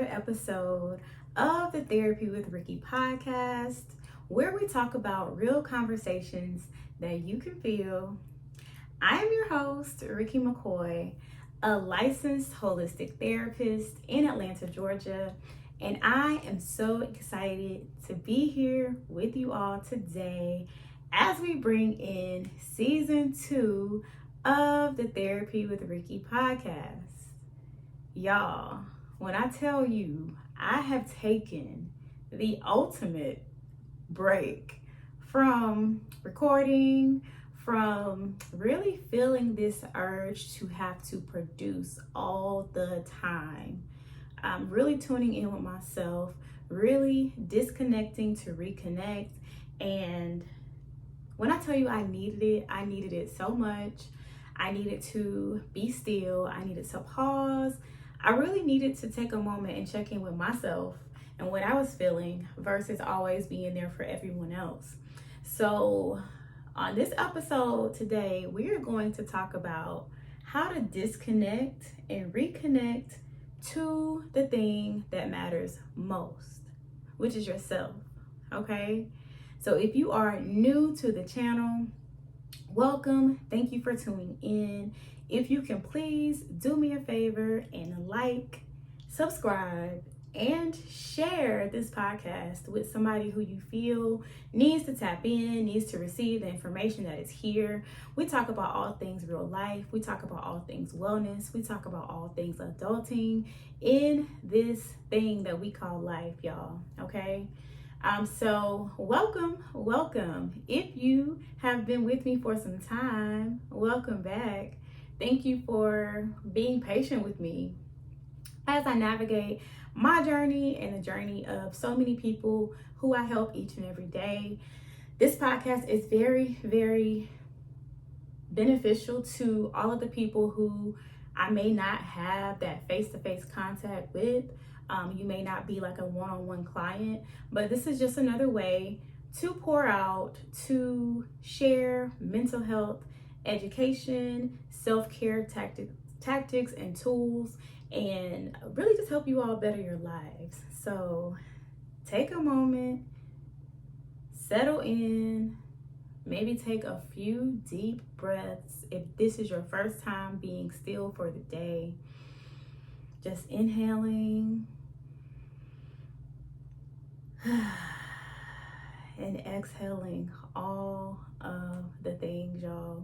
another episode of the Therapy with Ricky podcast, where we talk about real conversations that you can feel. I am your host, Ricky McCoy, a licensed holistic therapist in Atlanta, Georgia, and I am so excited to be here with you all today as we bring in season 2 of the Therapy with Ricky podcast. Y'all, when I tell you I have taken the ultimate break from recording, from really feeling this urge to have to produce all the time. I'm really tuning in with myself, really disconnecting to reconnect. And when I tell you I needed it so much. I needed to be still. I needed to pause. I really needed to take a moment and check in with myself and what I was feeling versus always being there for everyone else. So on this episode today, we are going to talk about how to disconnect and reconnect to the thing that matters most, which is yourself, okay? So if you are new to the channel, welcome. Thank you for tuning in. If you can please do me a favor and like, subscribe, and share this podcast with somebody who you feel needs to tap in, needs to receive the information that is here. We talk about all things real life. We talk about all things wellness. We talk about all things adulting in this thing that we call life, y'all, okay? So welcome. If you have been with me for some time, welcome back. Thank you for being patient with me as I navigate my journey and the journey of so many people who I help each and every day. This podcast is very, very beneficial to all of the people who I may not have that face-to-face contact with. You may not be like a one-on-one client, but this is just another way to pour out, to share mental health, education, self-care tactics and tools, and really just help you all better your lives. So take a moment, settle in, maybe take a few deep breaths. If this is your first time being still for the day, just inhaling and exhaling all of the things, y'all.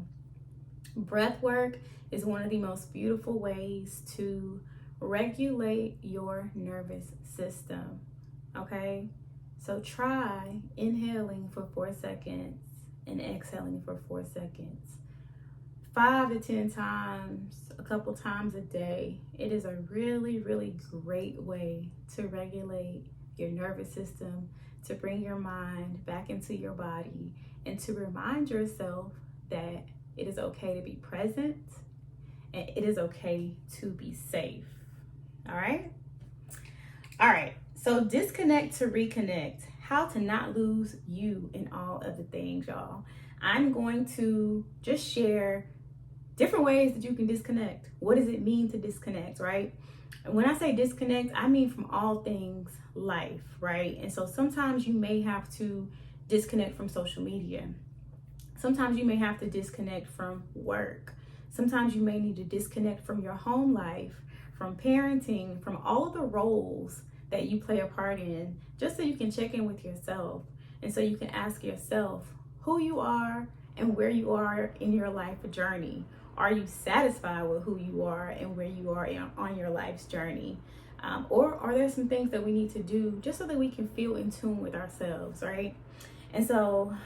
Breath work is one of the most beautiful ways to regulate your nervous system, okay? So try inhaling for 4 seconds and exhaling for 4 seconds. 5 to 10 times, a couple times a day. It is a really, really great way to regulate your nervous system, to bring your mind back into your body, and to remind yourself that it is okay to be present and it is okay to be safe. All right, so disconnect to reconnect, how to not lose you in all of the things, y'all. I'm going to just share different ways that you can disconnect. What does it mean to disconnect, right? And when I say disconnect, I mean from all things life, right? And so sometimes you may have to disconnect from social media. Sometimes you may have to disconnect from work. Sometimes you may need to disconnect from your home life, from parenting, from all of the roles that you play a part in, just so you can check in with yourself. And so you can ask yourself who you are and where you are in your life journey. Are you satisfied with who you are and where you are on your life's journey? Or are there some things that we need to do just so that we can feel in tune with ourselves, right? And so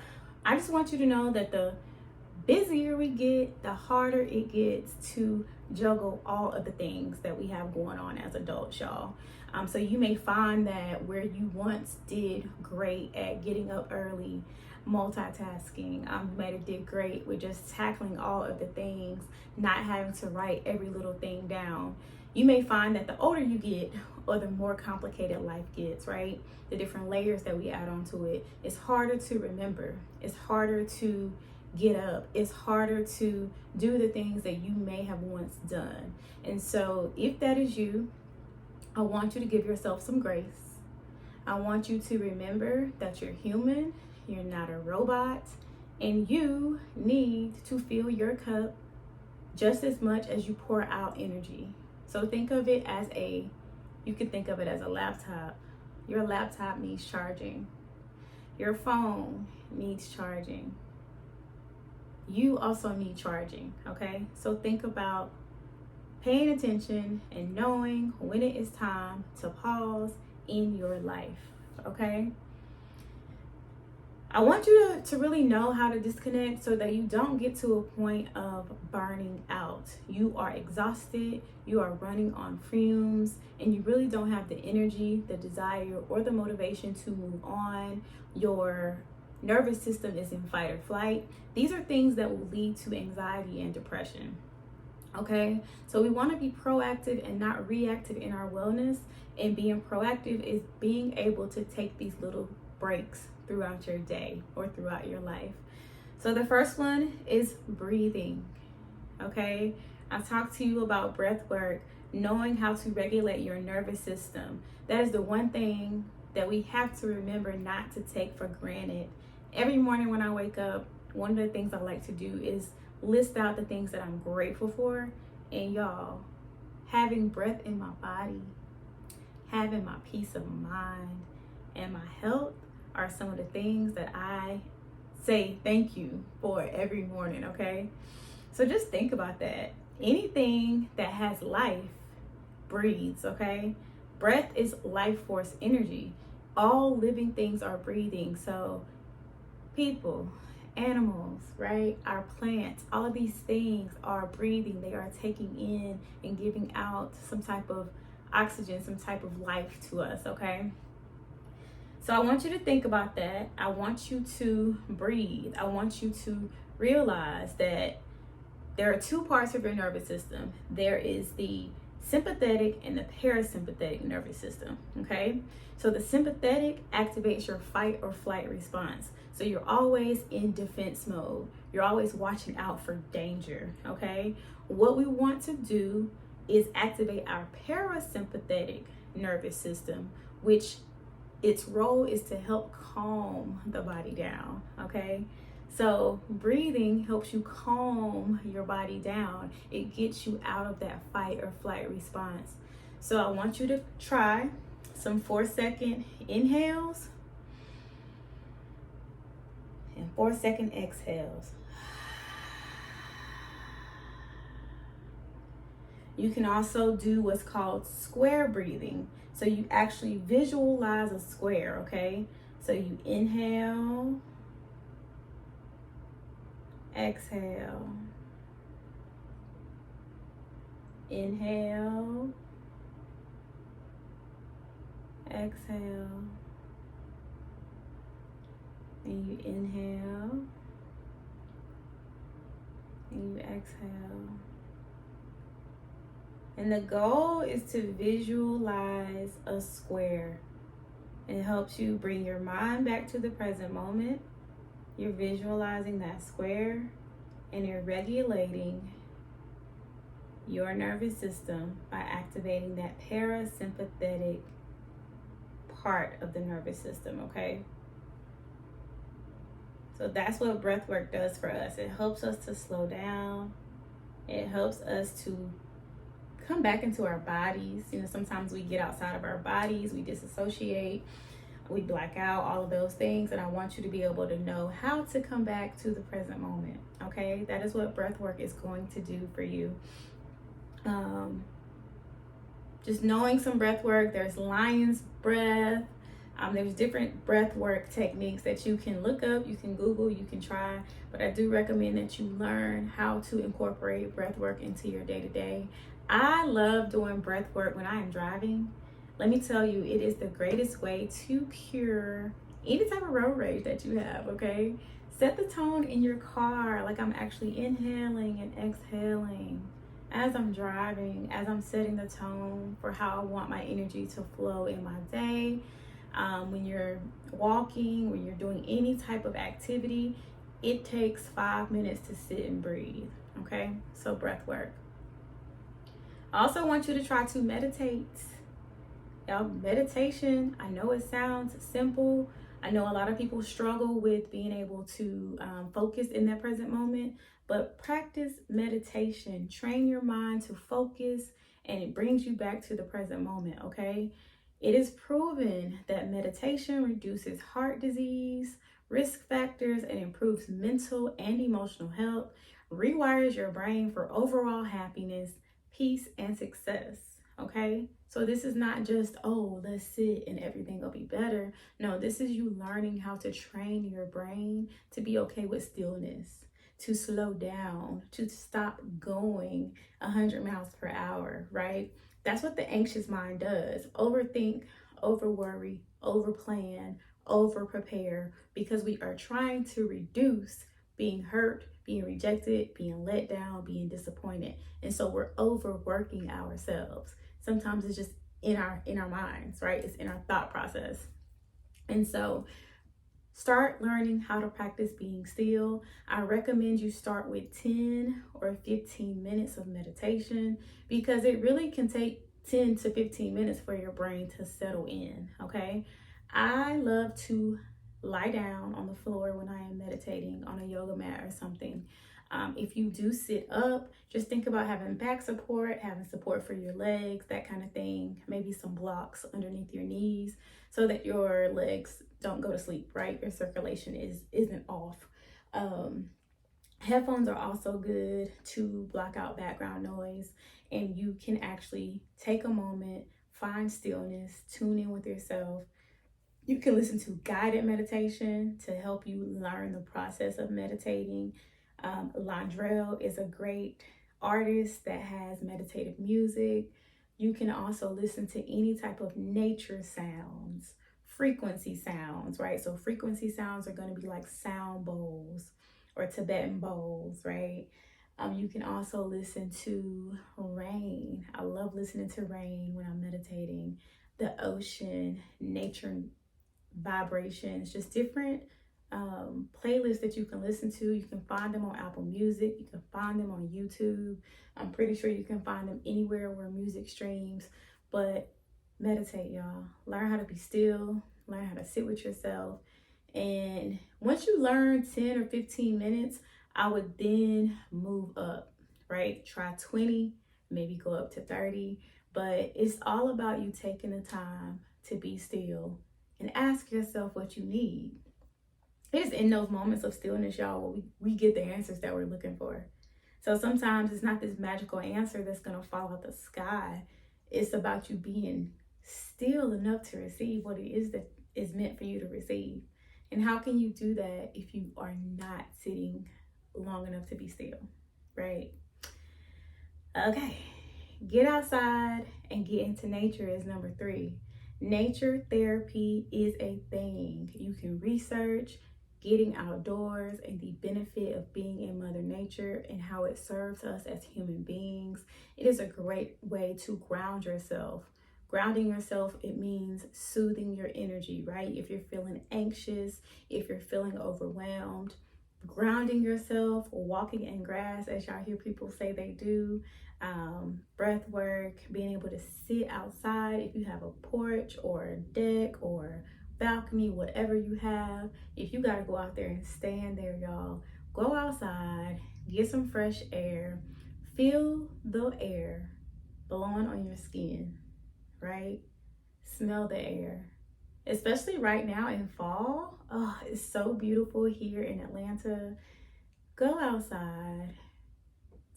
I just want you to know that the busier we get, the harder it gets to juggle all of the things that we have going on as adults, y'all. So you may find that where you once did great at getting up early, multitasking, you might have did great with just tackling all of the things, not having to write every little thing down. You may find that the older you get, or the more complicated life gets, right? The different layers that we add onto it, it's harder to remember. It's harder to get up. It's harder to do the things that you may have once done. And so if that is you, I want you to give yourself some grace. I want you to remember that you're human, you're not a robot, and you need to fill your cup just as much as you pour out energy. So think of it as you can think of it as a laptop. Your laptop needs charging. Your phone needs charging. You also need charging, okay? So think about paying attention and knowing when it is time to pause in your life, okay? I want you to really know how to disconnect so that you don't get to a point of burning out. You are exhausted, you are running on fumes, and you really don't have the energy, the desire, or the motivation to move on. Your nervous system is in fight or flight. These are things that will lead to anxiety and depression. Okay, so we want to be proactive and not reactive in our wellness. And being proactive is being able to take these little breaks throughout your day or throughout your life. So the first one is breathing. Okay, I talked to you about breath work, knowing how to regulate your nervous system. That is the one thing that we have to remember not to take for granted. Every morning when I wake up, one of the things I like to do is list out the things that I'm grateful for. And y'all, having breath in my body, having my peace of mind, and my health are some of the things that I say thank you for every morning, okay? So just think about that. Anything that has life breathes, okay? Breath is life force energy. All living things are breathing. So people, animals, right? Our plants, all of these things are breathing. They are taking in and giving out some type of oxygen, some type of life to us, okay? So I want you to think about that. I want you to breathe. I want you to realize that there are two parts of your nervous system. There is the sympathetic and the parasympathetic nervous system, okay? So the sympathetic activates your fight or flight response. So you're always in defense mode. You're always watching out for danger, okay? What we want to do is activate our parasympathetic nervous system, which its role is to help calm the body down, okay? So breathing helps you calm your body down. It gets you out of that fight or flight response. So I want you to try some 4-second inhales and 4-second exhales. You can also do what's called square breathing. So you actually visualize a square, okay? So you inhale, exhale, inhale, exhale, and you inhale, and you exhale. And the goal is to visualize a square. It helps you bring your mind back to the present moment. You're visualizing that square and you're regulating your nervous system by activating that parasympathetic part of the nervous system, okay? So that's what breath work does for us. It helps us to slow down. It helps us to come back into our bodies. You know, sometimes we get outside of our bodies, we disassociate, we black out, all of those things. And I want you to be able to know how to come back to the present moment, okay? That is what breath work is going to do for you. Just knowing some breath work, there's lion's breath. There's different breath work techniques that you can look up, you can Google, you can try, but I do recommend that you learn how to incorporate breath work into your day-to-day. I love doing breath work when I am driving. Let me tell you, it is the greatest way to cure any type of road rage that you have, okay? Set the tone in your car, like I'm actually inhaling and exhaling as I'm driving, as I'm setting the tone for how I want my energy to flow in my day. When you're walking, when you're doing any type of activity, it takes 5 minutes to sit and breathe, okay? So breath work. I also want you to try to meditate. Meditation, I know it sounds simple. I know a lot of people struggle with being able to focus in that present moment, but practice meditation. Train your mind to focus, and it brings you back to the present moment, okay? It is proven that meditation reduces heart disease, risk factors, and improves mental and emotional health, rewires your brain for overall happiness, peace, and success, okay? So this is not just, oh, let's sit and everything will be better. No, this is you learning how to train your brain to be okay with stillness, to slow down, to stop going 100 miles per hour, right? That's what the anxious mind does. Overthink, over worry, over plan, over prepare, because we are trying to reduce being hurt, being rejected, being let down, being disappointed. And so we're overworking ourselves. Sometimes it's just in our minds, right? It's in our thought process. And so start learning how to practice being still. I recommend you start with 10 or 15 minutes of meditation, because it really can take 10 to 15 minutes for your brain to settle in, okay? I love to lie down on the floor when I am meditating on a yoga mat or something. If you do sit up, just think about having back support, having support for your legs, that kind of thing. Maybe some blocks underneath your knees so that your legs don't go to sleep, right? Your circulation isn't off. Um, Headphones are also good to block out background noise, and you can actually take a moment, find stillness, tune in with yourself. You can listen to guided meditation to help you learn the process of meditating. Londrell is a great artist that has meditative music. You can also listen to any type of nature sounds, frequency sounds, right? So frequency sounds are going to be like sound bowls or Tibetan bowls, right? You can also listen to rain. I love listening to rain when I'm meditating, the ocean, nature vibrations, just different playlists that you can listen to. You can find them on Apple Music, you can find them on YouTube. I'm pretty sure you can find them anywhere where music streams. But meditate, y'all. Learn how to be still, learn how to sit with yourself. And once you learn 10 or 15 minutes, I would then move up, right? Try 20, maybe go up to 30. But it's all about you taking the time to be still and ask yourself what you need. It's in those moments of stillness, y'all, where we get the answers that we're looking for. So sometimes it's not this magical answer that's going to fall out the sky. It's about you being still enough to receive what it is that is meant for you to receive. And how can you do that if you are not sitting long enough to be still, right? Okay, get outside and get into nature is number 3. Nature therapy is a thing. You can research getting outdoors and the benefit of being in Mother Nature and how it serves us as human beings. It is a great way to ground yourself. Grounding yourself, it means soothing your energy, right? If you're feeling anxious, if you're feeling overwhelmed, grounding yourself, walking in grass, as y'all hear people say they do, breath work, being able to sit outside if you have a porch or a deck or balcony, whatever you have. If you got to go out there and stand there, y'all, go outside, get some fresh air, feel the air blowing on your skin, right? Smell the air. Especially right now in fall. Oh, it's so beautiful here in Atlanta. Go outside,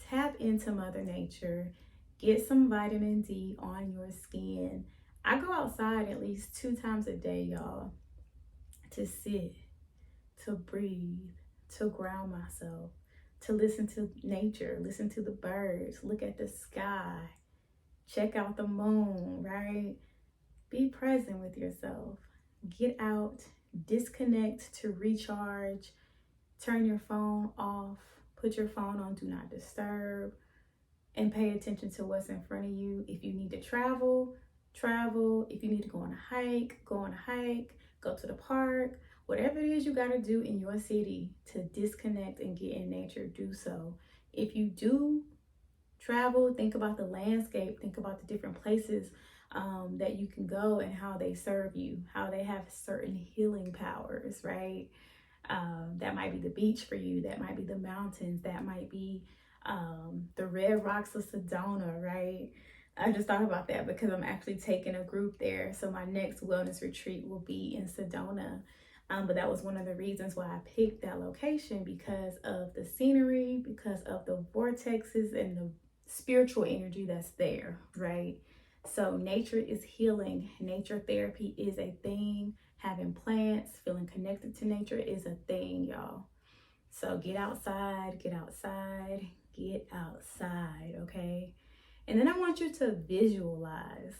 tap into Mother Nature, get some vitamin D on your skin. I go outside at least 2 times a day, y'all, to sit, to breathe, to ground myself, to listen to nature, listen to the birds, look at the sky, check out the moon, right? Be present with yourself. Get out, disconnect to recharge, turn your phone off, put your phone on do not disturb, and pay attention to what's in front of you. If you need to travel, travel. If you need to go on a hike, go on a hike, go to the park. Whatever it is you got to do in your city to disconnect and get in nature, do so. If you do travel, think about the landscape, think about the different places that you can go and how they serve you, how they have certain healing powers, right? That might be the beach for you, that might be the mountains, that might be the red rocks of Sedona, right? I just thought about that because I'm actually taking a group there. So my next wellness retreat will be in Sedona. But that was one of the reasons why I picked that location, because of the scenery, because of the vortexes and the spiritual energy that's there, right? So nature is healing. Nature therapy is a thing. Having plants, feeling connected to nature is a thing, y'all. So get outside, get outside, get outside, okay? And then I want you to visualize.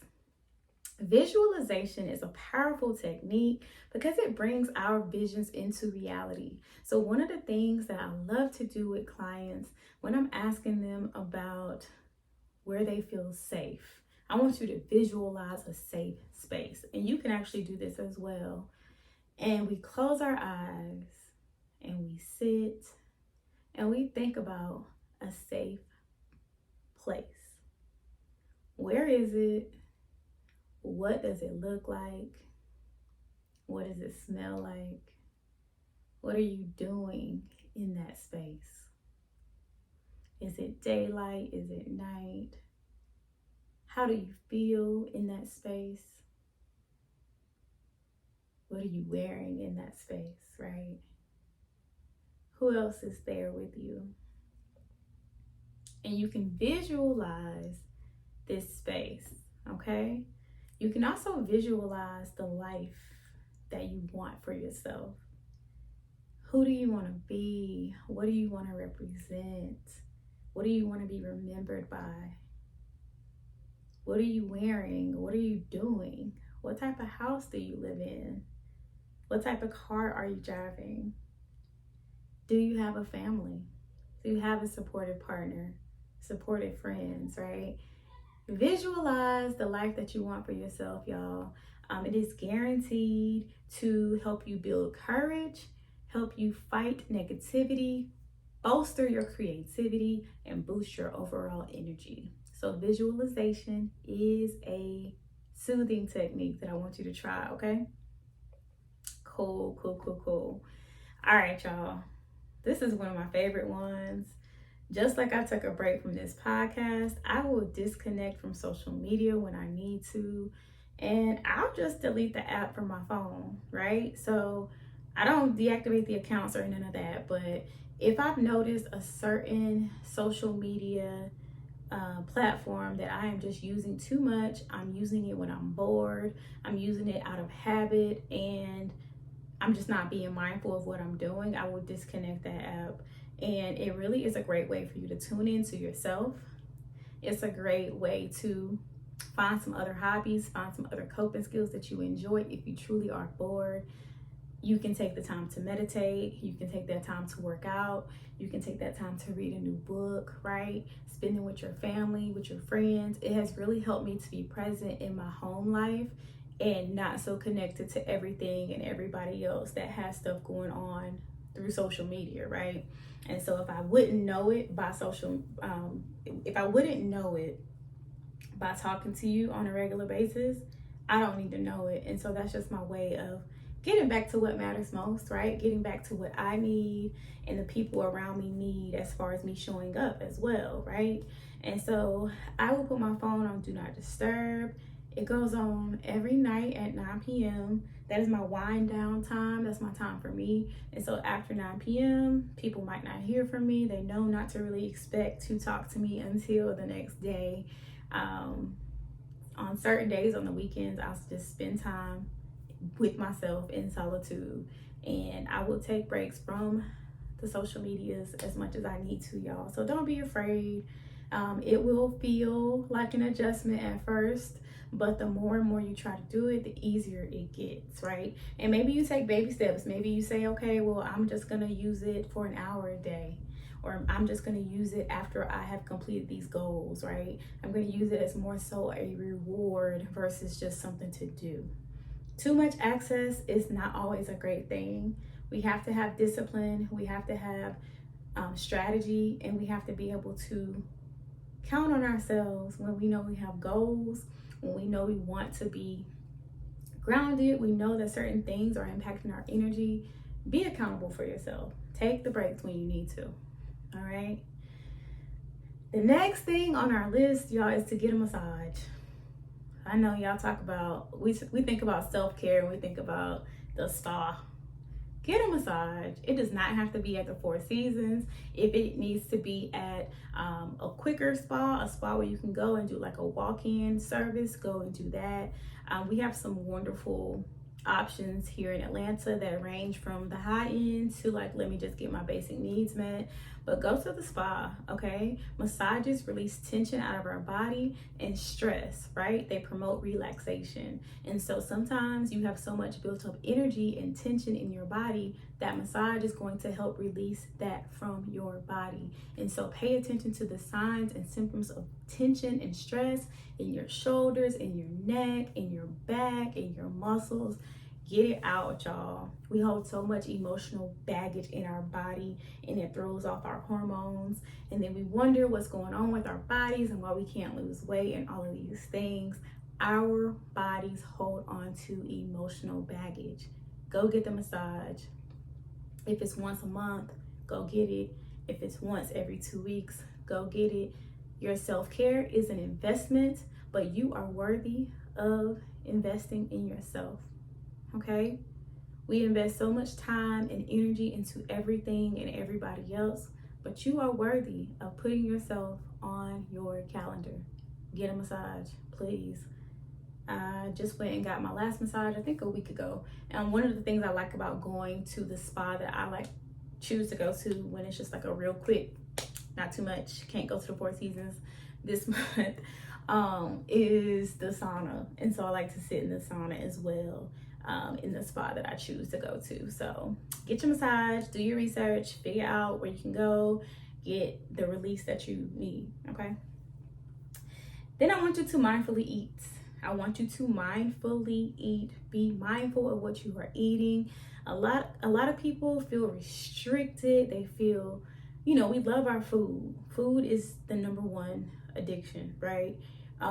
Visualization is a powerful technique because it brings our visions into reality. So one of the things that I love to do with clients when I'm asking them about where they feel safe, I want you to visualize a safe space. And you can actually do this as well. And we close our eyes and we sit and we think about a safe place. Where is it? What does it look like? What does it smell like? What are you doing in that space? Is it daylight? Is it night? How do you feel in that space? What are you wearing in that space, right? Who else is there with you? And you can visualize this space, okay? You can also visualize the life that you want for yourself. Who do you want to be? What do you want to represent? What do you want to be remembered by? What are you wearing? What are you doing? What type of house do you live in? What type of car are you driving? Do you have a family? Do you have a supportive partner? Supportive friends, right? Visualize the life that you want for yourself, y'all. It is guaranteed to help you build courage, help you fight negativity, bolster your creativity, and boost your overall energy. So visualization is a soothing technique that I want you to try, okay? Cool. All right, y'all. This is one of my favorite ones. Just like I took a break from this podcast, I will disconnect from social media when I need to, and I'll just delete the app from my phone, right? So I don't deactivate the accounts or none of that, but if I've noticed a certain social media platform that I am just using too much, I'm using it when I'm bored, I'm using it out of habit, and I'm just not being mindful of what I'm doing, I will disconnect that app. And it really is a great way for you to tune into yourself. It's a great way to find some other hobbies, find some other coping skills that you enjoy. If you truly are bored, you can take the time to meditate. You can take that time to work out. You can take that time to read a new book, right? Spending with your family, with your friends. It has really helped me to be present in my home life and not so connected to everything and everybody else that has stuff going on through social media, right? And so if I wouldn't know it by if I wouldn't know it by talking to you on a regular basis, I don't need to know it. And so that's just my way of getting back to what matters most, right? Getting back to what I need and the people around me need as far as me showing up as well, right? And so I will put my phone on Do Not Disturb. It goes on every night at 9 p.m. That is my wind down time. That's my time for me. And so after 9 p.m., people might not hear from me. They know not to really expect to talk to me until the next day. On certain days, on the weekends, I'll just spend time with myself in solitude. And I will take breaks from the social medias as much as I need to, y'all. So don't be afraid. It will feel like an adjustment at first, but the more and more you try to do it, the easier it gets, right? And maybe you take baby steps. Maybe you say, okay, well, I'm just gonna use it for an hour a day, or I'm just gonna use it after I have completed these goals, right? I'm gonna use it as more so a reward versus just something to do. Too much access is not always a great thing. We have to have discipline, we have to have strategy, and we have to be able to count on ourselves when we know we have goals, when we know we want to be grounded, we know that certain things are impacting our energy. Be accountable for yourself. Take the breaks when you need to. All right. The next thing on our list, y'all, is to get a massage. I know y'all talk about, we think about self-care and we think about the spa. Get a massage. It does not have to be at the Four Seasons. If it needs to be at a quicker spa, a spa where you can go and do like a walk-in service, go and do that. We have some wonderful options here in Atlanta that range from the high end to like, let me just get my basic needs met. But go to the spa, okay? Massages release tension out of our body and stress, right? They promote relaxation. And so sometimes you have so much built up energy and tension in your body that massage is going to help release that from your body. And so pay attention to the signs and symptoms of tension and stress in your shoulders, in your neck, in your back, in your muscles. Get it out, y'all. We hold so much emotional baggage in our body and it throws off our hormones. And then we wonder what's going on with our bodies and why we can't lose weight and all of these things. Our bodies hold on to emotional baggage. Go get the massage. If it's once a month, go get it. If it's once every 2 weeks, go get it. Your self-care is an investment, but you are worthy of investing in yourself. Okay? We invest so much time and energy into everything and everybody else, but you are worthy of putting yourself on your calendar. Get a massage, please. I just went and got my last massage, I think a week ago. And one of the things I like about going to the spa that I choose to go to when it's just like a real quick, not too much, can't go to the Four Seasons this month, is the sauna. And so I like to sit in the sauna as well. In the spa that I choose to go to. So get your massage, do your research, figure out where you can go, get the release that you need, okay? Then I want you to mindfully eat. I want you to mindfully eat. Be mindful of what you are eating. A lot of people feel restricted. They feel, we love our food. Food is the number one addiction, right?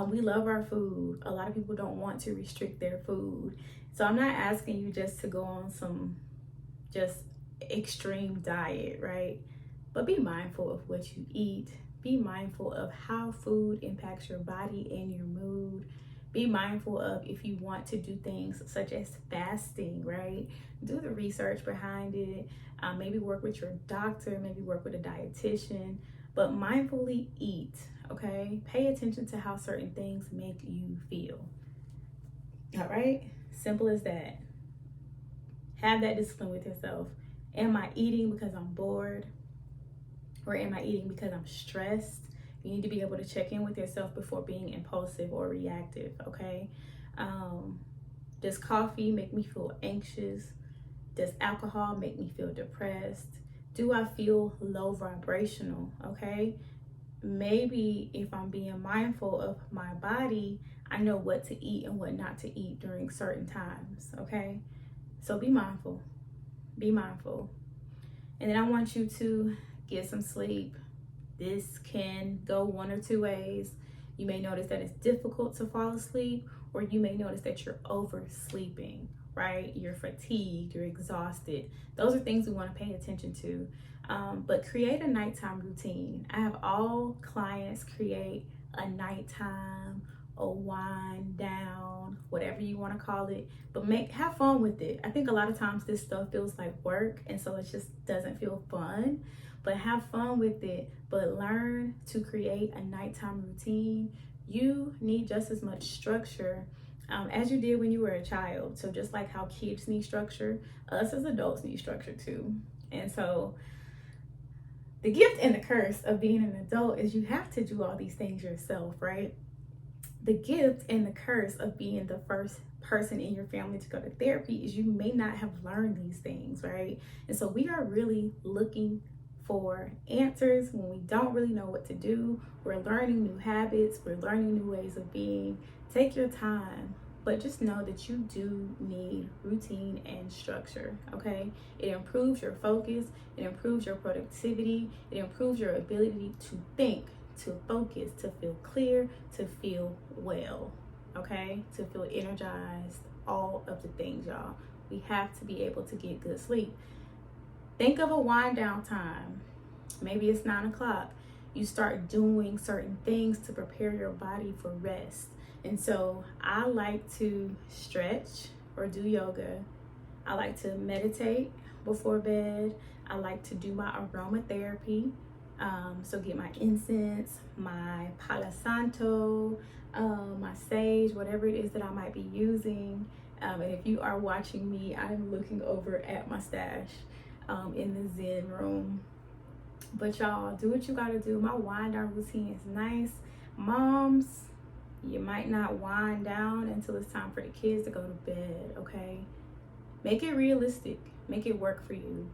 We love our food. A lot of people don't want to restrict their food. So I'm not asking you just to go on some just extreme diet, right? But be mindful of what you eat. Be mindful of how food impacts your body and your mood. Be mindful of if you want to do things such as fasting, right? Do the research behind it. Maybe work with your doctor, maybe work with a dietitian, but mindfully eat, okay? Pay attention to how certain things make you feel. All right? Simple as that. Have that discipline with yourself. Am I eating because I'm bored? Or am I eating because I'm stressed? You need to be able to check in with yourself before being impulsive or reactive, okay? Does coffee make me feel anxious? Does alcohol make me feel depressed? Do I feel low vibrational, okay? Maybe if I'm being mindful of my body, I know what to eat and what not to eat during certain times, okay? So be mindful. Be mindful. And then I want you to get some sleep. This can go one or two ways. You may notice that it's difficult to fall asleep, or you may notice that you're oversleeping, right? You're fatigued, you're exhausted. Those are things we want to pay attention to. But create a nighttime routine. I have all clients create a nighttime, a wind down, whatever you want to call it, but have fun with it. I think a lot of times this stuff feels like work, and so it just doesn't feel fun. But have fun with it, but learn to create a nighttime routine. You need just as much structure as you did when you were a child. So just like how kids need structure, us as adults need structure too. And so the gift and the curse of being an adult is you have to do all these things yourself, right? The gift and the curse of being the first person in your family to go to therapy is you may not have learned these things, right? And so we are really looking for answers when we don't really know what to do. We're learning new habits, we're learning new ways of being. Take your time, but just know that you do need routine and structure, okay? It improves your focus, it improves your productivity, it improves your ability to think to focus, to feel clear, to feel well, okay? To feel energized, all of the things, y'all. We have to be able to get good sleep. Think of a wind down time. Maybe it's 9 o'clock. You start doing certain things to prepare your body for rest. And so I like to stretch or do yoga. I like to meditate before bed. I like to do my aromatherapy. So get my incense, my Palo Santo, my sage, whatever it is that I might be using. And if you are watching me, I'm looking over at my stash in the Zen room. But y'all, do what you gotta do. My wind down routine is nice. Moms, you might not wind down until it's time for the kids to go to bed, okay? Make it realistic. Make it work for you.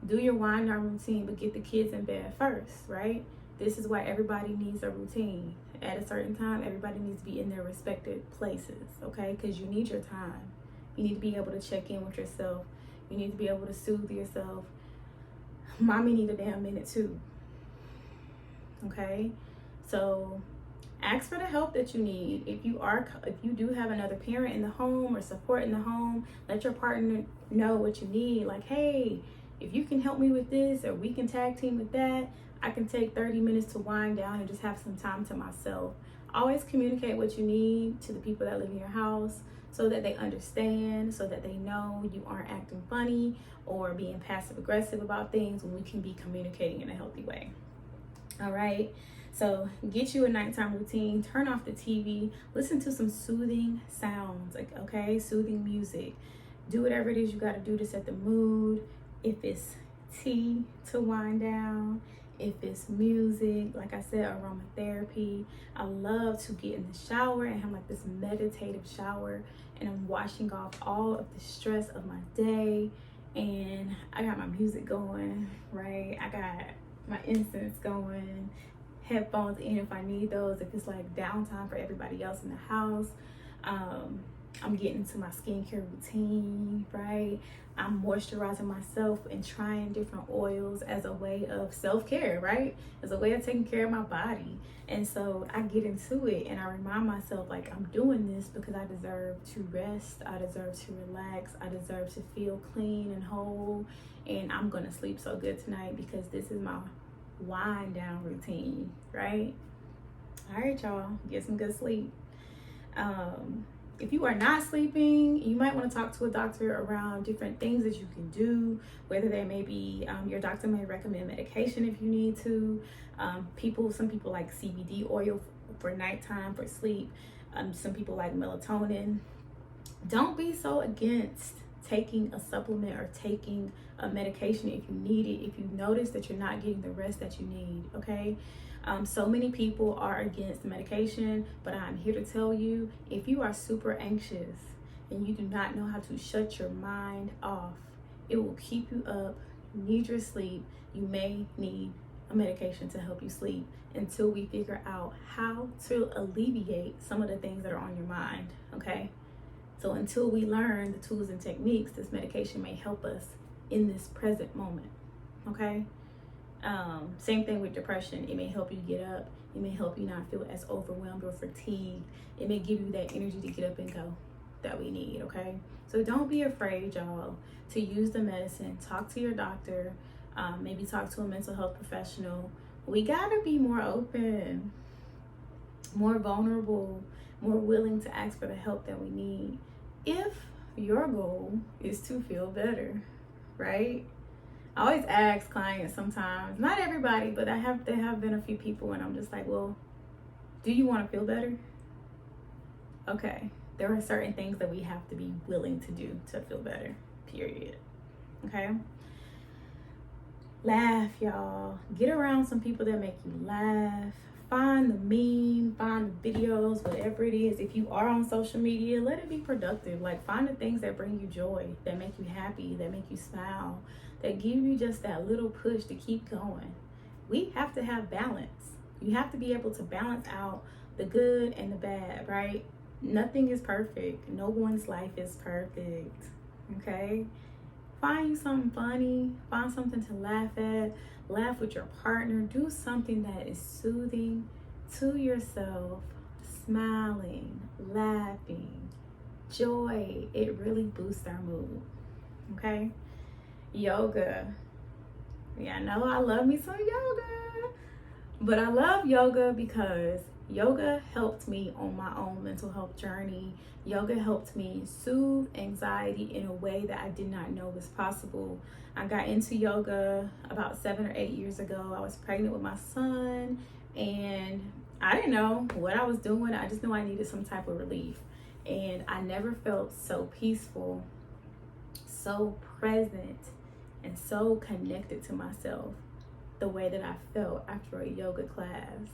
Do your wind down routine, but get the kids in bed first, right? This is why everybody needs a routine. At a certain time, everybody needs to be in their respective places, okay? Because you need your time. You need to be able to check in with yourself. You need to be able to soothe yourself. Mommy need a damn minute too, okay? So ask for the help that you need. If you do have another parent in the home or support in the home, let your partner know what you need. Like, hey, if you can help me with this, or we can tag team with that, I can take 30 minutes to wind down and just have some time to myself. Always communicate what you need to the people that live in your house so that they understand, so that they know you aren't acting funny or being passive aggressive about things, when we can be communicating in a healthy way. All right. So get you a nighttime routine, turn off the TV, listen to some soothing sounds, like, okay, soothing music. Do whatever it is you got to do to set the mood. If it's tea to wind down, if it's music, like I said, aromatherapy. I love to get in the shower and have like this meditative shower, and I'm washing off all of the stress of my day, and I got my music going, right? I got my incense going, headphones in if I need those, if it's like downtime for everybody else in the house. I'm getting into my skincare routine, right? I'm moisturizing myself and trying different oils as a way of self-care, right? As a way of taking care of my body. And so I get into it and I remind myself, like, I'm doing this because I deserve to rest, I deserve to relax, I deserve to feel clean and whole, and I'm gonna sleep so good tonight because this is my wind down routine, right? All right, y'all, get some good sleep. If you are not sleeping, you might want to talk to a doctor around different things that you can do, whether they may be, your doctor may recommend medication if you need to. Some people like CBD oil for nighttime, for sleep. Some people like melatonin. Don't be so against taking a supplement or taking a medication if you need it, if you notice that you're not getting the rest that you need, okay? So many people are against medication, but I'm here to tell you, if you are super anxious and you do not know how to shut your mind off, it will keep you up. You need your sleep. You may need a medication to help you sleep until we figure out how to alleviate some of the things that are on your mind, okay? So until we learn the tools and techniques, this medication may help us in this present moment, okay? Same thing with depression. It may help you get up. It may help you not feel as overwhelmed or fatigued. It may give you that energy to get up and go that we need, okay? So don't be afraid, y'all, to use the medicine. Talk to your doctor. Maybe talk to a mental health professional. We gotta be more open, more vulnerable, more willing to ask for the help that we need if your goal is to feel better, right? I always ask clients sometimes, not everybody, but there have been a few people, and I'm just like, well, do you want to feel better? Okay, there are certain things that we have to be willing to do to feel better, period. Okay? Laugh, y'all. Get around some people that make you laugh. Find the meme, find the videos, whatever it is. If you are on social media, let it be productive. Like, find the things that bring you joy, that make you happy, that make you smile, that give you just that little push to keep going. We have to have balance. You have to be able to balance out the good and the bad, right? Nothing is perfect. No one's life is perfect, okay? Find you something funny, find something to laugh at, laugh with your partner, do something that is soothing to yourself, smiling, laughing, joy. It really boosts our mood. Okay? Yoga. Yeah, I know I love me some yoga. But I love yoga because yoga helped me on my own mental health journey. Yoga helped me soothe anxiety in a way that I did not know was possible. I got into yoga about 7 or 8 years ago. I was pregnant with my son, and I didn't know what I was doing. I just knew I needed some type of relief. And I never felt so peaceful, so present, and so connected to myself the way that I felt after a yoga class.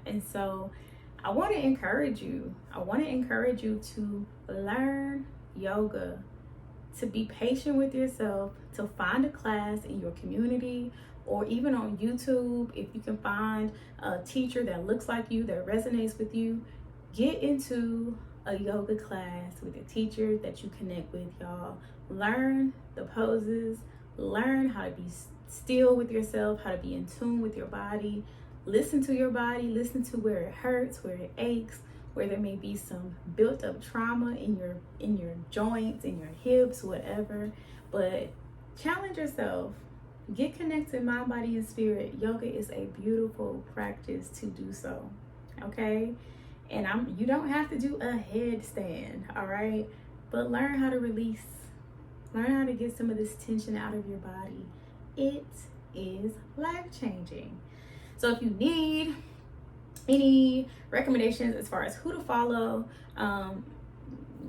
And so I want to encourage you. I want to encourage you to learn yoga, to be patient with yourself, to find a class in your community or even on YouTube. If you can find a teacher that looks like you, that resonates with you, get into a yoga class with a teacher that you connect with, y'all. Learn the poses, learn how to be still with yourself, how to be in tune with your body. Listen to your body, listen to where it hurts, where it aches, where there may be some built up trauma in your joints, in your hips, whatever. But challenge yourself. Get connected mind, body, and spirit. Yoga is a beautiful practice to do so. Okay? And you don't have to do a headstand, all right? But learn how to release. Learn how to get some of this tension out of your body. It is life-changing. So if you need any recommendations as far as who to follow, go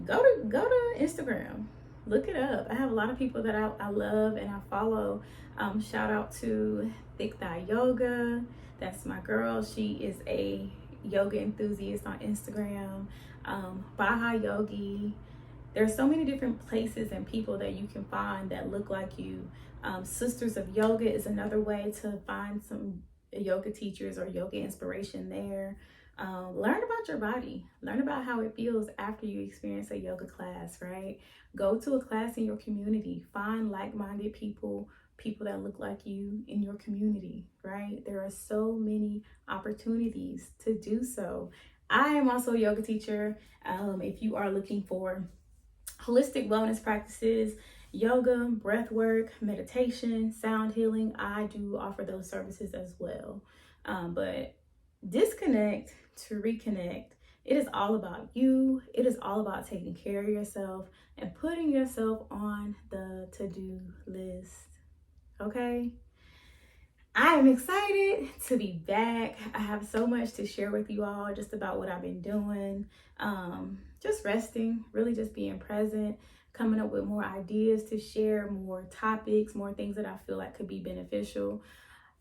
to Instagram. Look it up. I have a lot of people that I love and I follow. Shout out to Thick Thigh Yoga. That's my girl. She is a yoga enthusiast on Instagram. Baha Yogi. There's so many different places and people that you can find that look like you. Sisters of Yoga is another way to find some yoga teachers or yoga inspiration there. Learn about your body. Learn about how it feels after you experience a yoga class, right? Go to a class in your community. Find like-minded people, people that look like you in your community, right? There are so many opportunities to do so. I am also a yoga teacher. If you are looking for holistic wellness practices, yoga, breath work, meditation, sound healing, I do offer those services as well. But disconnect to reconnect. It is all about you. It is all about taking care of yourself and putting yourself on the to-do list. Okay? I am excited to be back. I have so much to share with you all just about what I've been doing. Just resting, really just being present, coming up with more ideas to share, more topics, more things that I feel like could be beneficial.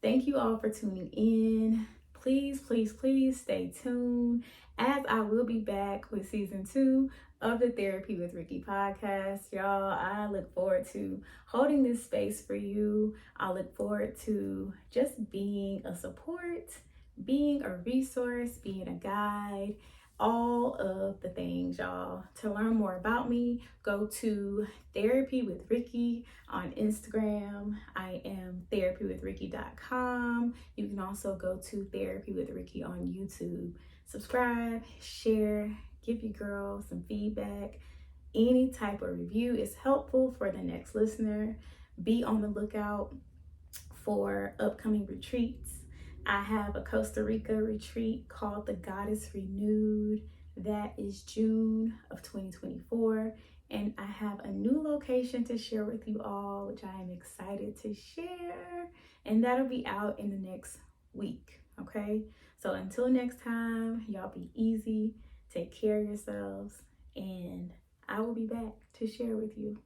Thank you all for tuning in. Please, please, please stay tuned as I will be back with season 2 of the Therapy with Ricky podcast. Y'all, I look forward to holding this space for you. I look forward to just being a support, being a resource, being a guide, all of the things, y'all. To learn more about me, go to Therapy with Ricky on Instagram. I am therapywithricky.com. You can also go to Therapy with Ricky on YouTube. Subscribe, share, give your girl some feedback. Any type of review is helpful for the next listener. Be on the lookout for upcoming retreats. I have a Costa Rica retreat called The Goddess Renewed. That is June of 2024. And I have a new location to share with you all, which I am excited to share. And that'll be out in the next week, okay? So until next time, y'all be easy, take care of yourselves, and I will be back to share with you.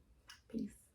Peace.